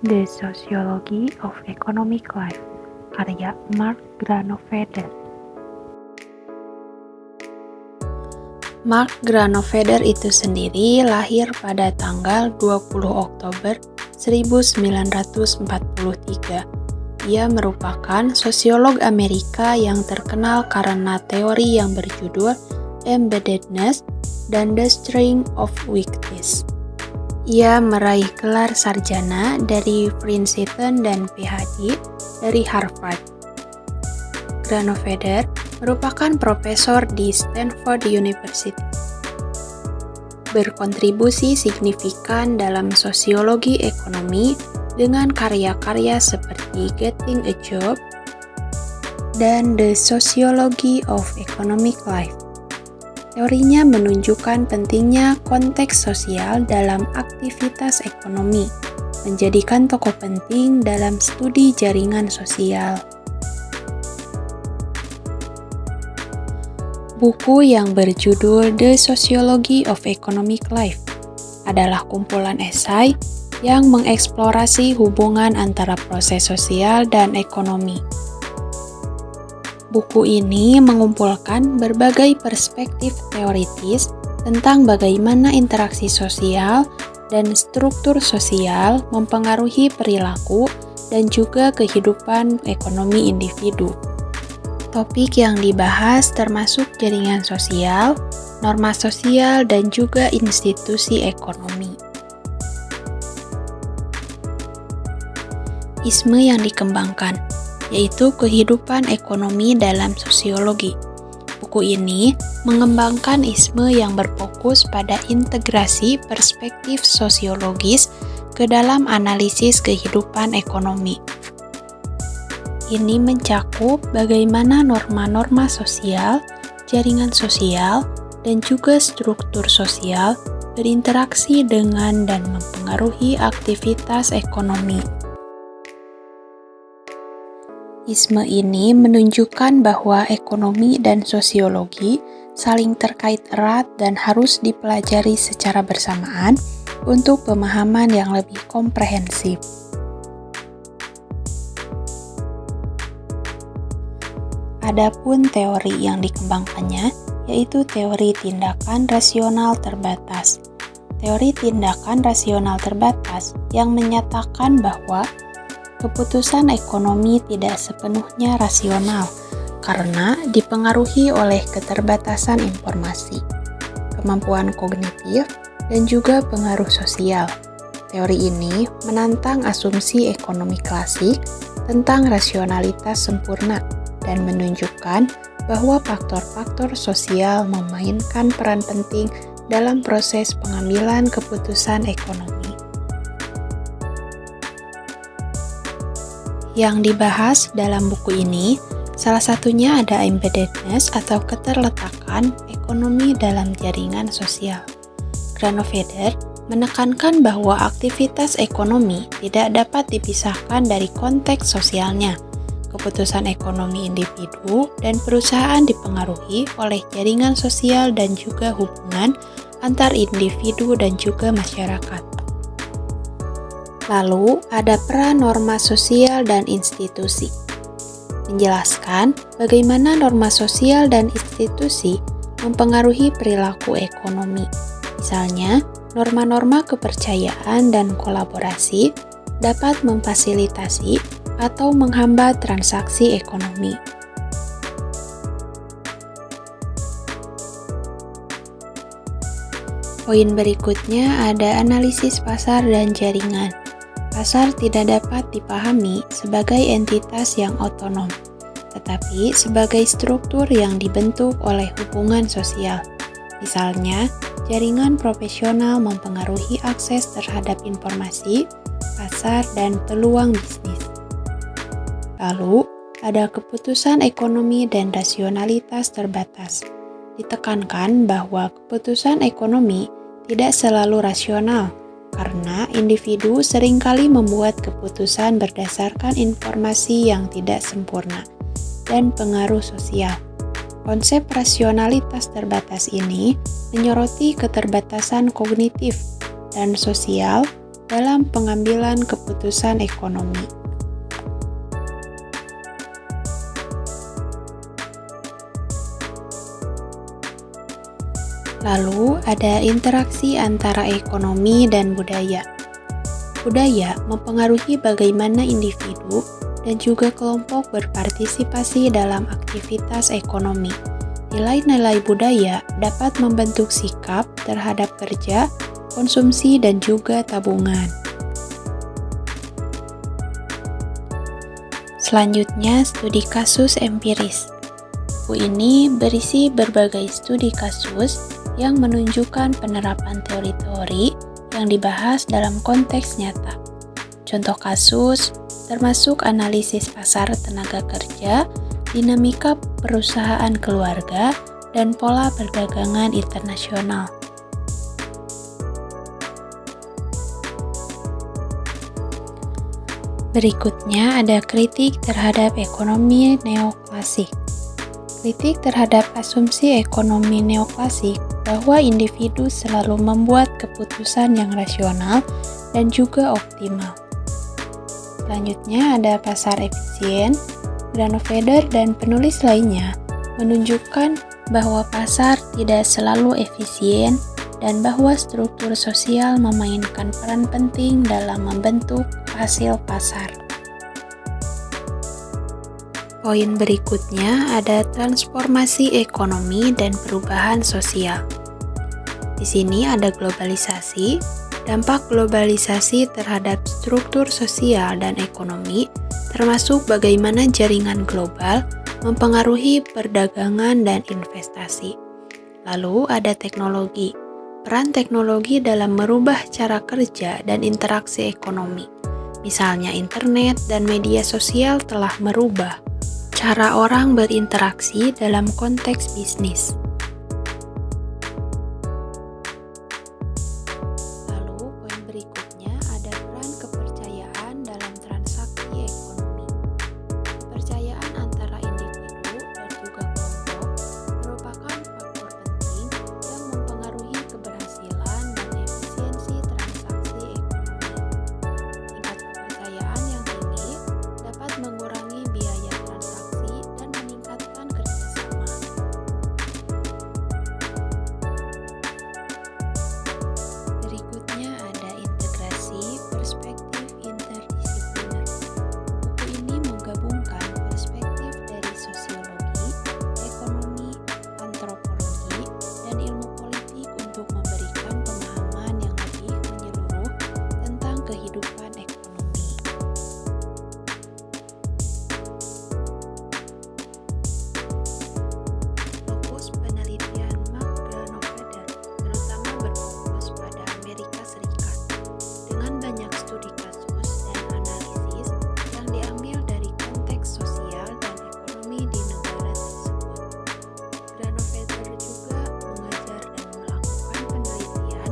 The Sociology of Economic Life, karya Mark Granovetter. Mark Granovetter itu sendiri lahir pada tanggal 20 Oktober 1943. Ia merupakan sosiolog Amerika yang terkenal karena teori yang berjudul Embeddedness dan The Strength of Weakness. Ia meraih gelar sarjana dari Princeton dan PhD dari Harvard. Granovetter merupakan profesor di Stanford University. Berkontribusi signifikan dalam sosiologi ekonomi dengan karya-karya seperti Getting a Job dan The Sociology of Economic Life. Teorinya menunjukkan pentingnya konteks sosial dalam aktivitas ekonomi, menjadikan tokoh penting dalam studi jaringan sosial. Buku yang berjudul The Sociology of Economic Life adalah kumpulan esai yang mengeksplorasi hubungan antara proses sosial dan ekonomi. Buku ini mengumpulkan berbagai perspektif teoritis tentang bagaimana interaksi sosial dan struktur sosial mempengaruhi perilaku dan juga kehidupan ekonomi individu. Topik yang dibahas termasuk jaringan sosial, norma sosial, dan juga institusi ekonomi. Isme yang dikembangkan yaitu kehidupan ekonomi dalam sosiologi. Buku ini mengembangkan isme yang berfokus pada integrasi perspektif sosiologis ke dalam analisis kehidupan ekonomi. Ini mencakup bagaimana norma-norma sosial, jaringan sosial, dan juga struktur sosial berinteraksi dengan dan mempengaruhi aktivitas ekonomi. Isme ini menunjukkan bahwa ekonomi dan sosiologi saling terkait erat dan harus dipelajari secara bersamaan untuk pemahaman yang lebih komprehensif. Adapun teori yang dikembangkannya yaitu teori tindakan rasional terbatas. Teori tindakan rasional terbatas yang menyatakan bahwa keputusan ekonomi tidak sepenuhnya rasional karena dipengaruhi oleh keterbatasan informasi, kemampuan kognitif, dan juga pengaruh sosial. Teori ini menantang asumsi ekonomi klasik tentang rasionalitas sempurna dan menunjukkan bahwa faktor-faktor sosial memainkan peran penting dalam proses pengambilan keputusan ekonomi. Yang dibahas dalam buku ini, salah satunya ada embeddedness atau keterletakan ekonomi dalam jaringan sosial. Granovetter menekankan bahwa aktivitas ekonomi tidak dapat dipisahkan dari konteks sosialnya. Keputusan ekonomi individu dan perusahaan dipengaruhi oleh jaringan sosial dan juga hubungan antar individu dan juga masyarakat. Lalu, ada peran norma sosial dan institusi. Menjelaskan bagaimana norma sosial dan institusi mempengaruhi perilaku ekonomi. Misalnya, norma-norma kepercayaan dan kolaborasi dapat memfasilitasi atau menghambat transaksi ekonomi. Poin berikutnya ada analisis pasar dan jaringan. Pasar tidak dapat dipahami sebagai entitas yang otonom, tetapi sebagai struktur yang dibentuk oleh hubungan sosial. Misalnya, jaringan profesional mempengaruhi akses terhadap informasi, pasar, dan peluang bisnis. Lalu, ada keputusan ekonomi dan rasionalitas terbatas. Ditekankan bahwa keputusan ekonomi tidak selalu rasional, karena individu seringkali membuat keputusan berdasarkan informasi yang tidak sempurna dan pengaruh sosial. Konsep rasionalitas terbatas ini menyoroti keterbatasan kognitif dan sosial dalam pengambilan keputusan ekonomi. Lalu, ada interaksi antara ekonomi dan budaya. Budaya mempengaruhi bagaimana individu dan juga kelompok berpartisipasi dalam aktivitas ekonomi. Nilai-nilai budaya dapat membentuk sikap terhadap kerja, konsumsi, dan juga tabungan. Selanjutnya, studi kasus empiris. Buku ini berisi berbagai studi kasus yang menunjukkan penerapan teori-teori yang dibahas dalam konteks nyata. Contoh kasus termasuk analisis pasar tenaga kerja, dinamika perusahaan keluarga, dan pola perdagangan internasional. Berikutnya ada kritik terhadap ekonomi neoklasik. Kritik terhadap asumsi ekonomi neoklasik bahwa individu selalu membuat keputusan yang rasional dan juga optimal. Selanjutnya ada pasar efisien. Granovetter dan penulis lainnya menunjukkan bahwa pasar tidak selalu efisien dan bahwa struktur sosial memainkan peran penting dalam membentuk hasil pasar. Poin berikutnya ada transformasi ekonomi dan perubahan sosial. Di sini ada globalisasi, dampak globalisasi terhadap struktur sosial dan ekonomi, termasuk bagaimana jaringan global mempengaruhi perdagangan dan investasi. Lalu ada teknologi, peran teknologi dalam merubah cara kerja dan interaksi ekonomi. Misalnya internet dan media sosial telah merubah cara orang berinteraksi dalam konteks bisnis. Lalu, poin berikutnya ada peran kepercayaan dalam transaksi ekonomi. Kepercayaan antara individu dan juga kelompok merupakan faktor penting yang mempengaruhi keberhasilan dan efisiensi transaksi ekonomi. Tingkat kepercayaan yang tinggi dapat mengurangi biaya transaksi dan meningkatkan kerjasama. Berikutnya ada integrasi perspektif interdisipliner. Buku ini menggabungkan perspektif dari sosiologi, ekonomi, antropologi, dan ilmu politik untuk memberikan pemahaman yang lebih menyeluruh tentang kehidupan ekonomi. Fokus penelitian Mark Granovetter terutama berfokus pada Amerika Serikat, dengan banyak studi kasus dan analisis yang diambil dari konteks sosial dan ekonomi di negara tersebut. Granovetter juga mengajar dan melakukan penelitian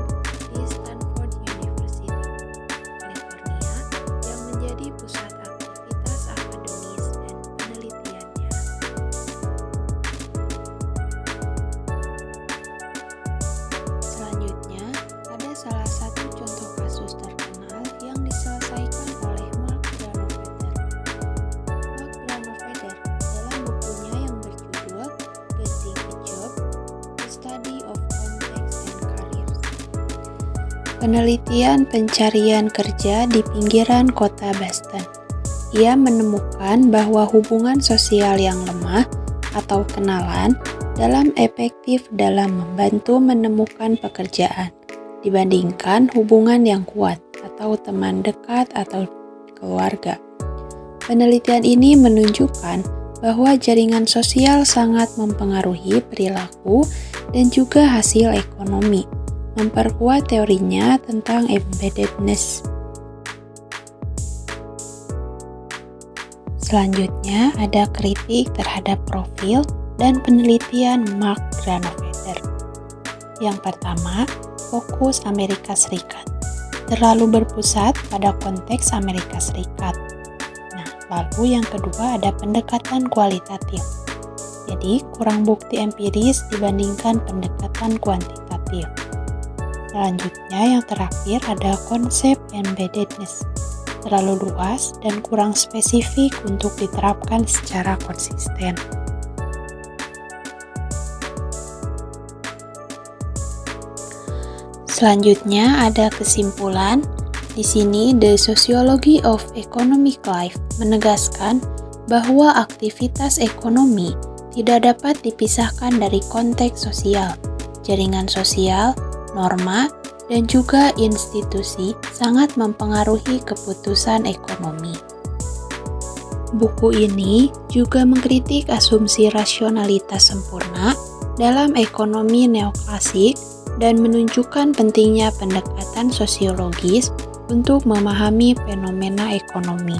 di Stanford University, California, yang menjadi pusat aktivitas akademis dan penelitiannya. Selanjutnya, ada salah satu contoh kasus terkenal yang diselesaikan oleh Mark Granovetter. Mark Granovetter dalam bukunya yang berjudul Getting a Job, The Study of Context and Careers. Penelitian pencarian kerja di pinggiran kota Boston. Ia menemukan bahwa hubungan sosial yang lemah atau kenalan dalam efektif dalam membantu menemukan pekerjaan dibandingkan hubungan yang kuat atau teman dekat atau keluarga. Penelitian ini menunjukkan bahwa jaringan sosial sangat mempengaruhi perilaku dan juga hasil ekonomi, memperkuat teorinya tentang embeddedness. Selanjutnya ada kritik terhadap profil dan penelitian Mark Granovetter. Yang pertama, fokus Amerika Serikat. Terlalu berpusat pada konteks Amerika Serikat. Nah, lalu yang kedua ada pendekatan kualitatif. Jadi, kurang bukti empiris dibandingkan pendekatan kuantitatif. Selanjutnya yang terakhir ada konsep embeddedness. Terlalu luas dan kurang spesifik untuk diterapkan secara konsisten. Selanjutnya ada kesimpulan. Di sini The Sociology of Economic Life menegaskan bahwa aktivitas ekonomi tidak dapat dipisahkan dari konteks sosial, jaringan sosial, norma, dan juga institusi sangat mempengaruhi keputusan ekonomi. Buku ini juga mengkritik asumsi rasionalitas sempurna dalam ekonomi neoklasik dan menunjukkan pentingnya pendekatan sosiologis untuk memahami fenomena ekonomi.